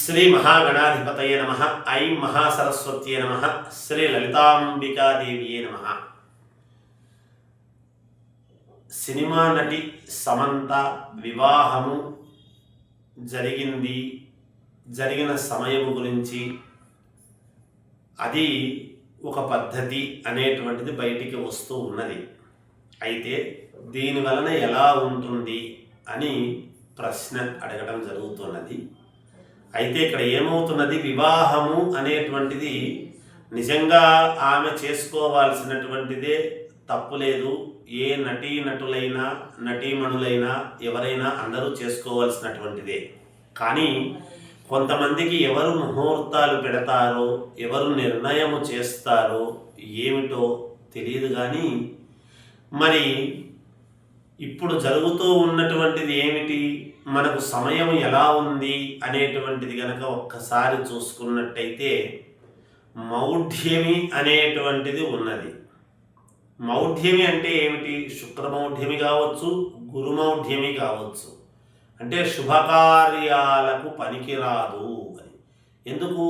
శ్రీ మహాగణాధిపతయే నమః. ఐం మహాసరస్వత్యే నమః. శ్రీ లలితాంబికాదేవియే నమః. సినిమా నటి సమంత వివాహము జరిగిన సమయం గురించి అది ఒక పద్ధతి అనేటువంటిది బయటికి వస్తూ ఉన్నది. అయితే దీని వలన ఎలా ఉంటుంది అని ప్రశ్న అడగడం జరుగుతున్నది. అయితే ఇక్కడ ఏమవుతున్నది, వివాహము అనేటువంటిది నిజంగా ఆమె చేసుకోవాల్సినటువంటిదే, తప్పు లేదు. ఏ నటీనటులైనా నటీమణులైనా ఎవరైనా అందరూ చేసుకోవాల్సినటువంటిదే. కానీ కొంతమందికి ఎవరు ముహూర్తాలు పెడతారో, ఎవరు నిర్ణయము చేస్తారో ఏమిటో తెలియదు. కానీ మరి ఇప్పుడు జరుగుతూ ఉన్నటువంటిది ఏమిటి, మనకు సమయం ఎలా ఉంది అనేటువంటిది కనుక ఒక్కసారి చూసుకున్నట్టయితే మౌఢ్యమి అనేటువంటిది ఉన్నది. మౌఢ్యమి అంటే ఏమిటి? శుక్రమౌఢ్యమి కావచ్చు, గురుమౌఢ్యమి కావచ్చు. అంటే శుభకార్యాలకు పనికిరాదు అని. ఎందుకు?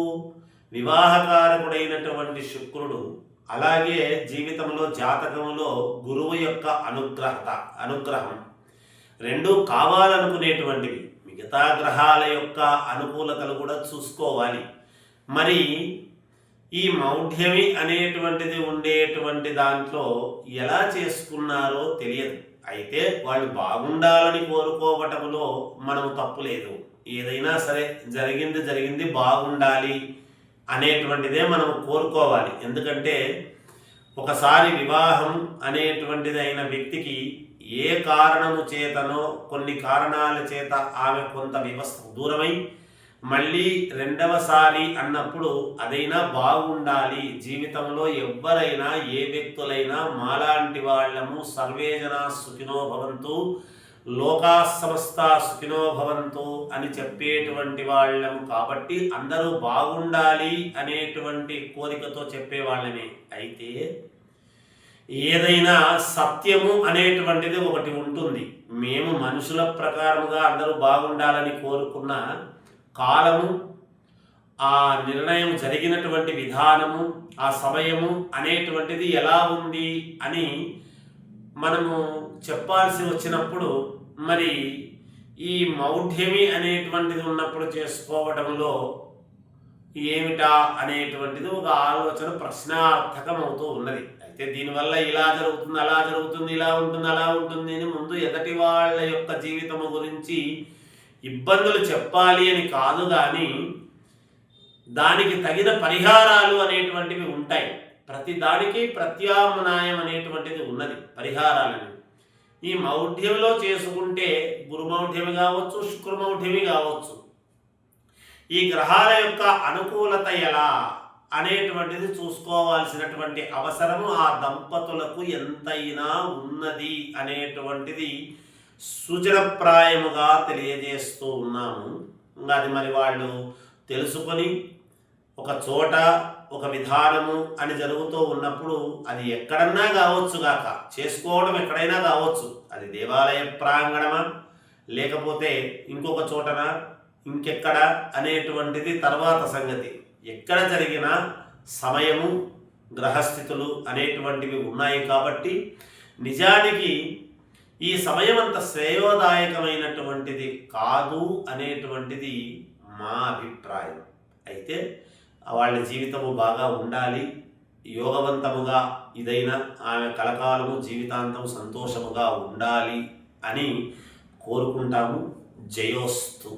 వివాహకారకుడైనటువంటి శుక్రుడు, అలాగే జీవితంలో జాతకంలో గురువు యొక్క అనుగ్రహం రెండూ కావాలనుకునేటువంటివి. మిగతా గ్రహాల యొక్క అనుకూలతలు కూడా చూసుకోవాలి. మరి ఈ మౌఢ్యమి అనేటువంటిది ఉండేటువంటి దాంట్లో ఎలా చేసుకున్నారో తెలియదు. అయితే వాళ్ళు బాగుండాలని కోరుకోవటంలో మనము తప్పు లేదు. ఏదైనా సరే జరిగింది బాగుండాలి అనేటువంటిదే మనం కోరుకోవాలి. ఎందుకంటే ఒకసారి వివాహం అనేటువంటిది అయిన వ్యక్తికి ఏ కారణము చేతనో, కొన్ని కారణాల చేత ఆమె కొంత వ్యవస్థ దూరమై మళ్ళీ రెండవసారి అన్నప్పుడు అదైనా బాగుండాలి. జీవితంలో ఎవ్వరైనా ఏ వ్యక్తులైనా మాలాంటి వాళ్ళము సర్వేజనా సుఖినో భవంతు, లోకా సమస్త సుఖినో భవంతు అని చెప్పేటువంటి వాళ్ళము కాబట్టి అందరూ బాగుండాలి అనేటువంటి కోరికతో చెప్పేవాళ్ళమే. అయితే ఏదైనా సత్యము అనేటువంటిది ఒకటి ఉంటుంది. మేము మనుషుల ప్రకారముగా అందరూ బాగుండాలని కోరుకున్న కాలము, ఆ నిర్ణయం జరిగినటువంటి విధానము, ఆ సమయము అనేటువంటిది ఎలా ఉంది అని మనము చెప్పాల్సి వచ్చినప్పుడు మరి ఈ మౌఢ్యమి అనేటువంటిది ఉన్నప్పుడు చేసుకోవడంలో ఏమిటా అనేటువంటిది ఒక ఆలోచన ప్రశ్నార్థకం అవుతూ ఉన్నది. అయితే దీనివల్ల ఇలా జరుగుతుంది, అలా జరుగుతుంది, ఇలా ఉంటుంది, అలా ఉంటుంది అని ముందు ఎదటి వాళ్ళ యొక్క జీవితము గురించి ఇబ్బందులు చెప్పాలి అని కాదు, కానీ దానికి తగిన పరిహారాలు అనేటువంటివి ఉంటాయి. ప్రతి దానికి ప్రత్యామ్నాయం అనేటువంటిది ఉన్నది, పరిహారాలని. ఈ మౌఢ్యంలో చేసుకుంటే గురుమౌఢ్యమి కావచ్చు, శుక్రమౌఢ్యమి కావచ్చు. ఈ గ్రహాల యొక్క అనుకూలత ఎలా అనేటువంటిది చూసుకోవాల్సినటువంటి అవసరము ఆ దంపతులకు ఎంతైనా ఉన్నది అనేటువంటిది సూచనప్రాయముగా తెలియజేస్తూ ఉన్నాము. అది మరి వాళ్ళు తెలుసుకొని ఒక చోట ఒక విధానము అని జరుగుతూ ఉన్నప్పుడు అది ఎక్కడన్నా కావచ్చు గాక, చేసుకోవడం ఎక్కడైనా కావచ్చు. అది దేవాలయ ప్రాంగణమా, లేకపోతే ఇంకొక చోటనా, ఇంకెక్కడ అనేటువంటిది తర్వాత సంగతి. ఎక్కడ జరిగినా సమయము, గ్రహస్థితులు అనేటువంటివి ఉన్నాయి కాబట్టి నిజానికి ఈ సమయం అంత శ్రేయోదాయకమైనటువంటిది కాదు అనేటువంటిది మా అభిప్రాయం. అయితే వాళ్ళ జీవితము బాగా ఉండాలి, యోగవంతముగా ఇదైనా ఆమె కలకాలము జీవితాంతం సంతోషముగా ఉండాలి అని కోరుకుంటాము. జయోస్తు.